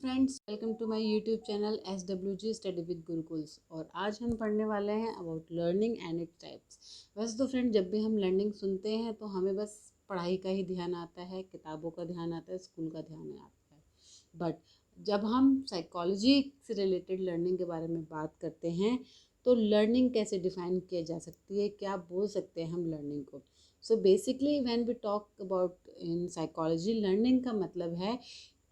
Friends, welcome to my YouTube channel SWG study with Gurukuls. और आज हम पढ़ने वाले हैं about learning and its types. वैसे तो फ्रेंड, जब भी हम लर्निंग सुनते हैं तो हमें बस पढ़ाई का ही ध्यान आता है, किताबों का ध्यान आता है, स्कूल का ध्यान आता है। बट जब हम साइकोलॉजी से रिलेटेड लर्निंग के बारे में बात करते हैं तो लर्निंग कैसे डिफाइन किया जा सकती है, क्या बोल सकते हैं हम लर्निंग को। So basically when we talk about in psychology, learning का मतलब है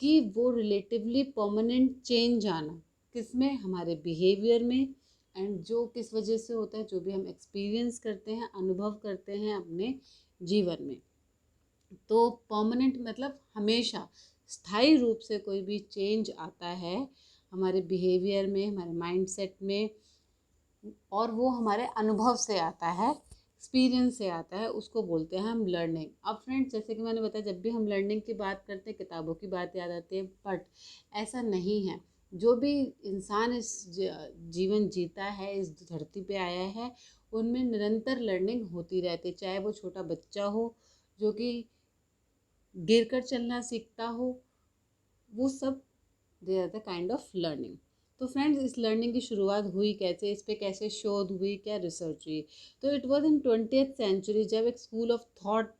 कि वो रिलेटिवली परमानेंट चेंज आना, किसमें, हमारे बिहेवियर में। एंड जो किस वजह से होता है, जो भी हम एक्सपीरियंस करते हैं, अनुभव करते हैं अपने जीवन में। तो परमानेंट मतलब हमेशा स्थायी रूप से कोई भी चेंज आता है हमारे बिहेवियर में, हमारे माइंडसेट में, और वो हमारे अनुभव से आता है, एक्सपीरियंस से आता है, उसको बोलते हैं हम लर्निंग। अब फ्रेंड्स, जैसे कि मैंने बताया, जब भी हम लर्निंग की बात करते हैं किताबों की बात याद आती है, बट ऐसा नहीं है। जो भी इंसान इस जीवन जीता है, इस धरती पे आया है, उनमें निरंतर लर्निंग होती रहती है। चाहे वो छोटा बच्चा हो जो कि गिर कर चलना सीखता हो, वो सब they are the kind of learning. तो फ्रेंड्स, इस लर्निंग की शुरुआत हुई कैसे, इस पे कैसे शोध हुई, क्या रिसर्च हुई। तो it was in 20th century, जब एक स्कूल ऑफ थॉट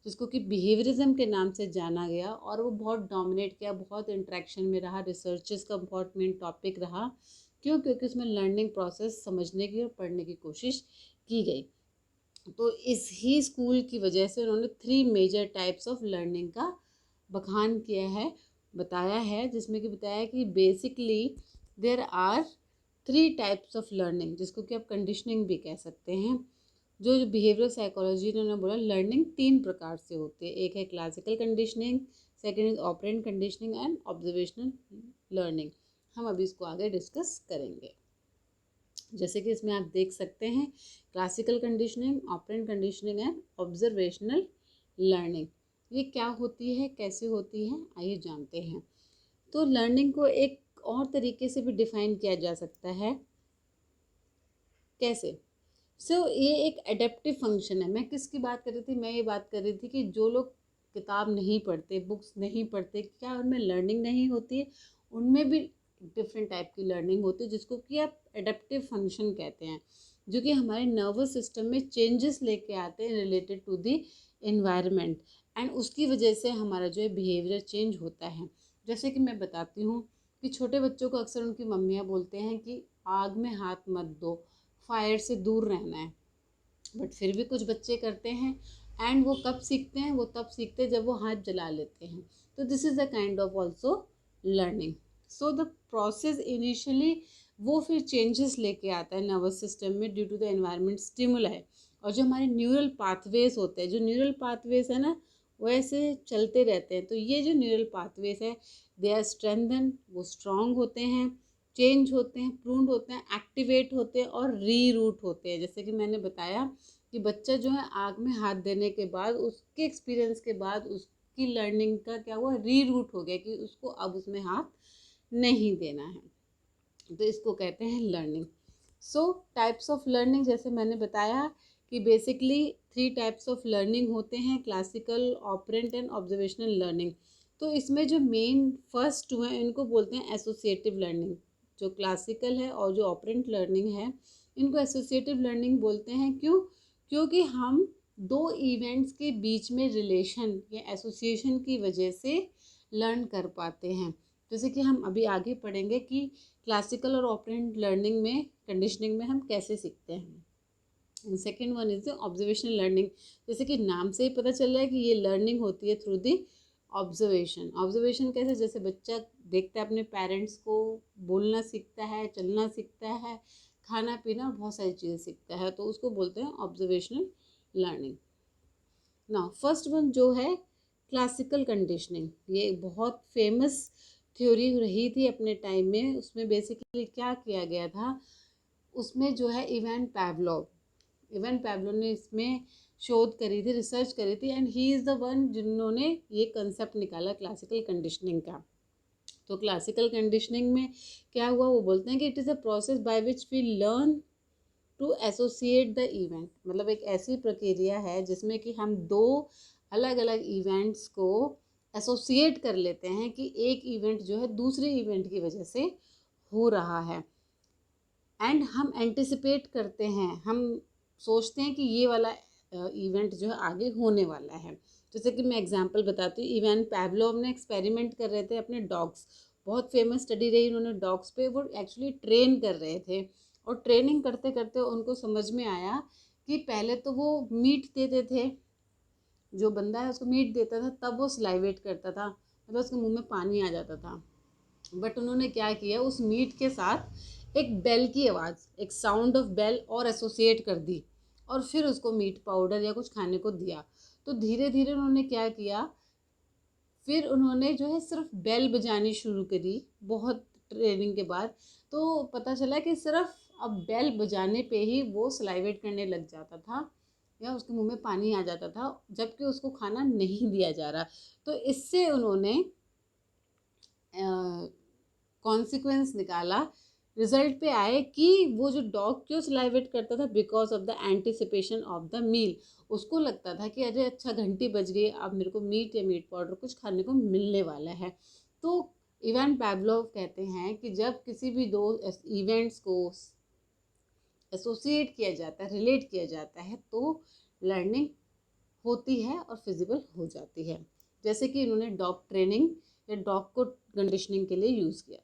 जिसको कि बिहेवियरिज्म के नाम से जाना गया, और वो बहुत डोमिनेट किया, बहुत इंट्रैक्शन में रहा, रिसर्चेस का बहुत मेन टॉपिक रहा। क्यों? क्योंकि उसमें लर्निंग प्रोसेस समझने की और पढ़ने की कोशिश की गई। तो इस ही स्कूल की वजह से उन्होंने 3 मेजर टाइप्स ऑफ लर्निंग का बखान किया है, बताया है, जिसमें कि बताया कि basically there are 3 types of learning, जिसको कि आप कंडीशनिंग भी कह सकते हैं। जो बिहेवियरल साइकोलॉजी ने बोला, लर्निंग 3 प्रकार से होती है। एक है classical conditioning, second is operant conditioning and observational learning. हम अभी इसको आगे डिस्कस करेंगे। जैसे कि इसमें आप देख सकते हैं, classical conditioning, operant conditioning and observational learning. ये क्या होती है, कैसे होती है, आइए जानते हैं। तो लर्निंग को एक और तरीके से भी डिफाइन किया जा सकता है। कैसे? ये एक एडेप्टिव फंक्शन है। मैं किसकी बात कर रही थी? मैं ये बात कर रही थी कि जो लोग किताब नहीं पढ़ते, बुक्स नहीं पढ़ते, क्या उनमें लर्निंग नहीं होती है? उनमें भी डिफरेंट टाइप की लर्निंग होती है, जिसको कि आप एडेप्टिव फंक्शन कहते हैं, जो कि हमारे नर्वस सिस्टम में चेंजेस लेके आते हैं related to the environment. And उसकी वजह से हमारा जो है बिहेवियर चेंज होता है। जैसे कि मैं बताती हूँ कि छोटे बच्चों को अक्सर उनकी मम्मियाँ बोलते हैं कि आग में हाथ मत दो, फायर से दूर रहना है। बट फिर भी कुछ बच्चे करते हैं। एंड वो कब सीखते हैं? वो तब सीखते हैं जब वो हाथ जला लेते हैं। तो this is the kind of also learning. So the process initially वो फिर चेंजेस लेके आता है नर्वस सिस्टम में due to the environment stimuli. और जो हमारे न्यूरल पाथवेज होते हैं, जो न्यूरल पाथवेज है ना, वो ऐसे चलते रहते हैं। तो ये जो न्यूरल पाथवेज है, दे आर स्ट्रेंथन, वो स्ट्रांग होते हैं, चेंज होते हैं, प्रून्ड होते हैं, एक्टिवेट होते हैं और रीरूट होते हैं। जैसे कि मैंने बताया कि बच्चा जो है आग में हाथ देने के बाद, उसके एक्सपीरियंस के बाद उसकी लर्निंग का क्या हुआ, रीरूट हो गया कि उसको अब उसमें हाथ नहीं देना है। तो इसको कहते हैं learning. So types of learning, जैसे मैंने बताया कि बेसिकली 3 टाइप्स ऑफ लर्निंग होते हैं, classical, operant and observational learning. तो इसमें जो मेन फर्स्ट 2 हैं, इनको बोलते हैं एसोसिएटिव लर्निंग। जो क्लासिकल है और जो ऑपरेंट लर्निंग है, इनको एसोसिएटिव लर्निंग बोलते हैं। क्यों? क्योंकि हम 2 इवेंट्स के बीच में रिलेशन या एसोसिएशन की वजह से लर्न कर पाते हैं। जैसे कि हम अभी आगे पढ़ेंगे कि क्लासिकल और ऑपरेंट लर्निंग में, कंडीशनिंग में हम कैसे सीखते हैं। Second one is the observational learning. जैसे कि नाम से ही पता चल रहा है कि ये लर्निंग होती है थ्रू द ऑब्जर्वेशन। ऑब्जर्वेशन कैसे? जैसे बच्चा देखता है अपने पेरेंट्स को, बोलना सीखता है, चलना सीखता है, खाना पीना, बहुत सारी चीज़ें सीखता है, तो उसको बोलते हैं ऑब्जर्वेशनल लर्निंग। ना फर्स्ट वन जो है क्लासिकल कंडीशनिंग, ये बहुत फेमस थ्योरी रही थी अपने टाइम में। उसमें बेसिकली क्या किया गया था, उसमें जो है इवन पैवलो ने इसमें शोध करी थी, रिसर्च करी थी, and he is the one जिन्होंने ये कंसेप्ट निकाला क्लासिकल कंडीशनिंग का। तो क्लासिकल कंडीशनिंग में क्या हुआ, वो बोलते हैं कि it is a process by which we learn to associate the event. मतलब एक ऐसी प्रक्रिया है जिसमें कि हम 2 अलग अलग इवेंट्स को एसोसिएट कर लेते हैं कि एक इवेंट जो है दूसरे इवेंट की वजह से हो रहा है, एंड हम एंटिसिपेट करते हैं, हम सोचते हैं कि ये वाला इवेंट जो है आगे होने वाला है। जैसे कि मैं एग्जांपल बताती हूँ, इवान पैवलोव ने एक्सपेरिमेंट कर रहे थे अपने डॉग्स, बहुत फेमस स्टडी रही उन्होंने डॉग्स पे, वो एक्चुअली ट्रेन कर रहे थे, और ट्रेनिंग करते करते उनको समझ में आया कि पहले तो वो मीट देते थे, जो बंदा है उसको मीट देता था, तब वो स्लाइवेट करता था, मतलब उसके मुंह में पानी आ जाता था। बट उन्होंने क्या किया, उस मीट के साथ एक बेल की आवाज़, एक साउंड ऑफ बेल और एसोसिएट कर दी, और फिर उसको मीट पाउडर या कुछ खाने को दिया। तो धीरे धीरे उन्होंने क्या किया, फिर उन्होंने जो है सिर्फ बेल बजानी शुरू करी बहुत ट्रेनिंग के बाद। तो पता चला कि सिर्फ अब बेल बजाने पे ही वो सलाइवेट करने लग जाता था या उसके मुंह में पानी आ जाता था, जबकि उसको खाना नहीं दिया जा रहा। तो इससे उन्होंने कॉन्सिक्वेंस निकाला, रिजल्ट पे आए कि वो जो डॉग क्यों सलाइवेट करता था, because of the anticipation of the meal. उसको लगता था कि अरे अच्छा घंटी बज गई, अब मेरे को मीट या मीट पाउडर कुछ खाने को मिलने वाला है। तो इवान पैवलोव कहते हैं कि जब किसी भी दो इवेंट्स को एसोसिएट किया जाता है, रिलेट किया जाता है, तो लर्निंग होती है और फिजिबल हो जाती है। जैसे कि इन्होंने डॉग ट्रेनिंग या डॉग को कंडीशनिंग के लिए यूज़ किया था।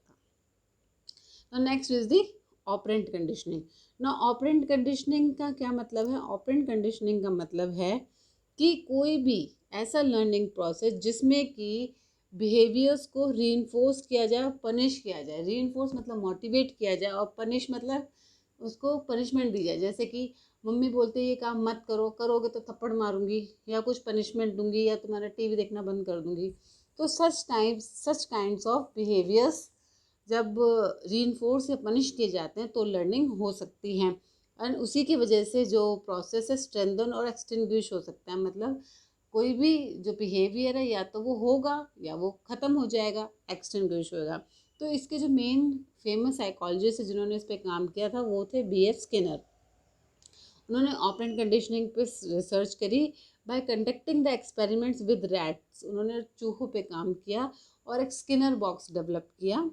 Now next is the operant conditioning. Now operant conditioning का क्या मतलब है? operant conditioning का मतलब है कि कोई भी ऐसा लर्निंग प्रोसेस जिसमें कि बिहेवियर्स को रीइंफोर्स किया जाए और पनिश किया जाए। रीइंफोर्स मतलब मोटिवेट किया जाए, और पनिश मतलब उसको पनिशमेंट दी जाए। जैसे कि मम्मी बोलते हैं ये काम मत करो, करोगे तो थप्पड़ मारूंगी या कुछ पनिशमेंट दूंगी या तुम्हारा टीवी देखना बंद कर दूंगी। तो सच काइंड्स ऑफ बिहेवियर्स जब रीइंफोर्स या पनिश किए जाते हैं तो लर्निंग हो सकती है, और उसी की वजह से जो प्रोसेस है स्ट्रेंथन और एक्सटिंग्विश हो सकता है। मतलब कोई भी जो बिहेवियर है या तो वो होगा या वो ख़त्म हो जाएगा, एक्सटिंग्विश होगा। तो इसके जो मेन फेमस साइकोलॉजिस्ट है जिन्होंने इस पर काम किया था वो थे B.F. स्किनर। उन्होंने ऑपरेंट कंडीशनिंग पे रिसर्च करी bye conducting the experiments with rats. उन्होंने चूहों पे काम किया और एक स्किनर बॉक्स डेवलप किया,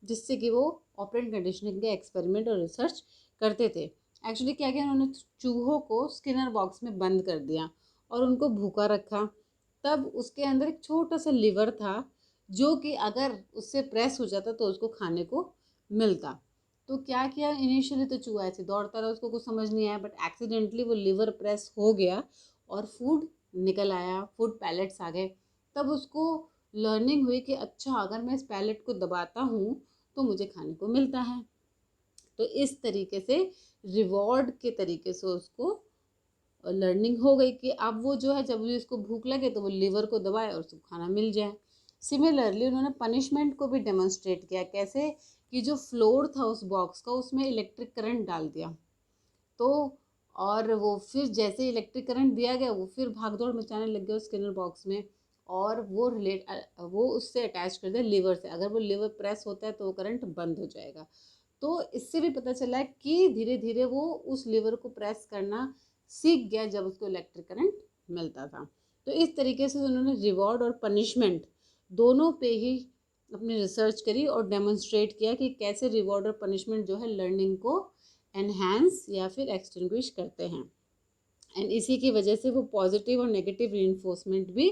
जिससे कि वो ऑपरेंट कंडीशनिंग के एक्सपेरिमेंट और रिसर्च करते थे। एक्चुअली क्या किया, उन्होंने चूहों को स्किनर बॉक्स में बंद कर दिया और उनको भूखा रखा। तब उसके अंदर एक छोटा सा लिवर था, जो कि अगर उससे प्रेस हो जाता तो उसको खाने को मिलता। तो क्या किया, इनिशियली तो चूहा ऐसे दौड़ता रहा, उसको कुछ समझ नहीं आया, बट एक्सीडेंटली वो लिवर प्रेस हो गया और फूड निकल आया, फूड पैलेट्स आ गए। तब उसको लर्निंग हुई कि अच्छा अगर मैं इस पैलेट को दबाता हूँ तो मुझे खाने को मिलता है। तो इस तरीके से रिवॉर्ड के तरीके से उसको लर्निंग हो गई कि अब वो जो है जब भी उसको भूख लगे तो वो लिवर को दबाए और उसको खाना मिल जाए। सिमिलरली उन्होंने पनिशमेंट को भी डेमोन्स्ट्रेट किया, कैसे कि जो फ्लोर था उस बॉक्स का उसमें इलेक्ट्रिक करंट डाल दिया, तो और वो फिर जैसे इलेक्ट्रिक करंट दिया गया वो फिर भाग दौड़ मचाने लग गया उस स्किनर बॉक्स में, और वो उससे अटैच कर दिया लिवर से। अगर वो लिवर प्रेस होता है तो वो करंट बंद हो जाएगा। तो इससे भी पता चला कि धीरे धीरे वो उस लिवर को प्रेस करना सीख गया जब उसको इलेक्ट्रिक करंट मिलता था। तो इस तरीके से उन्होंने रिवॉर्ड और पनिशमेंट दोनों पे ही अपनी रिसर्च करी और डेमोन्स्ट्रेट किया कि कैसे रिवॉर्ड और पनिशमेंट जो है लर्निंग को एनहांस या फिर एक्सटिंग्विश करते हैं, एंड इसी की वजह से वो पॉजिटिव और नेगेटिव रीइंफोर्समेंट भी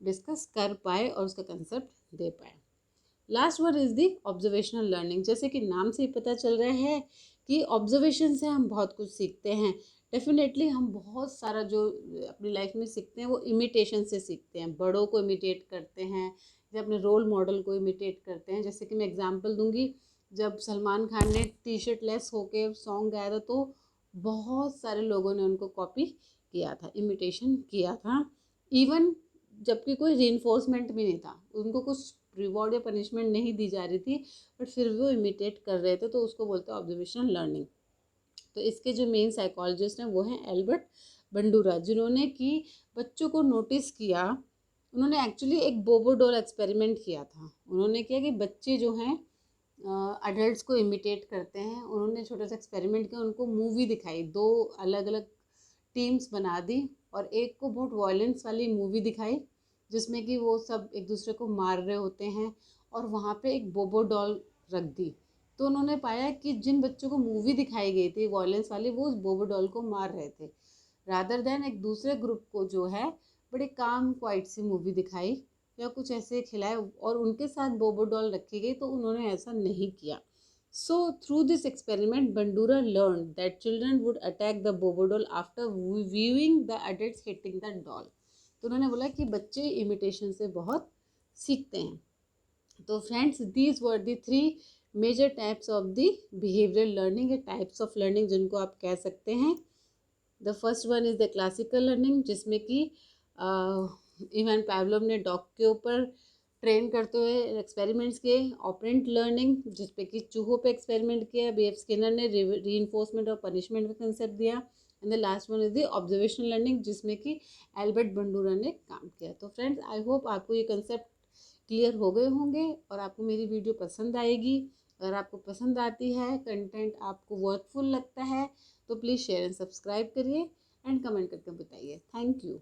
डिस्कस कर पाए और उसका कंसेप्ट दे पाए। Last one is the observational learning. जैसे कि नाम से ही पता चल रहा है कि ऑब्जर्वेशन से हम बहुत कुछ सीखते हैं। डेफिनेटली हम बहुत सारा जो अपनी लाइफ में सीखते हैं वो इमिटेशन से सीखते हैं, बड़ों को इमिटेट करते हैं या अपने रोल मॉडल को इमिटेट करते हैं। जैसे कि मैं एग्जांपल दूंगी, जब सलमान खान ने टी शर्ट लेस होके सॉन्ग गाया था तो बहुत सारे लोगों ने उनको कॉपी किया था, इमिटेशन किया था, इवन जबकि कोई रीइंफोर्समेंट भी नहीं था, उनको कुछ रिवॉर्ड या पनिशमेंट नहीं दी जा रही थी, बट फिर भी वो इमिटेट कर रहे थे, तो उसको बोलते हैं ऑब्जर्वेशनल लर्निंग। तो इसके जो मेन साइकोलॉजिस्ट हैं वो हैं एल्बर्ट बंडूरा, जिन्होंने कि बच्चों को नोटिस किया। उन्होंने एक्चुअली एक बोबोडोल एक्सपेरिमेंट किया था। उन्होंने किया कि बच्चे जो हैं अडल्ट्स को इमिटेट करते हैं। उन्होंने छोटा सा एक्सपेरिमेंट किया, उनको मूवी दिखाई, दो अलग अलग टीम्स बना दी और एक को बहुत वायलेंस वाली मूवी दिखाई जिसमें कि वो सब एक दूसरे को मार रहे होते हैं, और वहाँ पे एक बोबो डॉल रख दी। तो उन्होंने पाया कि जिन बच्चों को मूवी दिखाई गई थी वॉयलेंस वाली, वो उस बोबो डॉल को मार रहे थे, रादर देन एक दूसरे ग्रुप को जो है बड़े काम क्वाइट सी मूवी दिखाई या कुछ ऐसे खिलाए और उनके साथ बोबो डॉल रखी गई, तो उन्होंने ऐसा नहीं किया। So through this experiment, Bandura learned that children would attack the bobo doll after viewing the adults hitting the doll. तो उन्होंने बोला कि बच्चे इमिटेशन से बहुत सीखते हैं। तो friends, these were the 3 major types of the behavioural learning, या टाइप्स ऑफ लर्निंग जिनको आप कह सकते हैं। The first one is the classical learning, जिसमें कि इवान पावलोव ने डॉग के ऊपर ट्रेन करते हुए एक्सपेरिमेंट्स किए। ऑपरेंट लर्निंग, जिस पे कि चूहों पे एक्सपेरिमेंट किया। BF स्किनर ने रीइंफोर्समेंट और पनिशमेंट का कंसेप्ट दिया। And the last one is the observational learning, जिसमें कि एल्बर्ट बंडूरा ने काम किया। तो फ्रेंड्स, आई होप आपको ये कंसेप्ट क्लियर हो गए होंगे और आपको मेरी वीडियो पसंद आएगी। अगर आपको पसंद आती है, कंटेंट आपको वर्थफुल लगता है, तो प्लीज़ शेयर एंड सब्सक्राइब करिए एंड कमेंट करके बताइए। Thank you.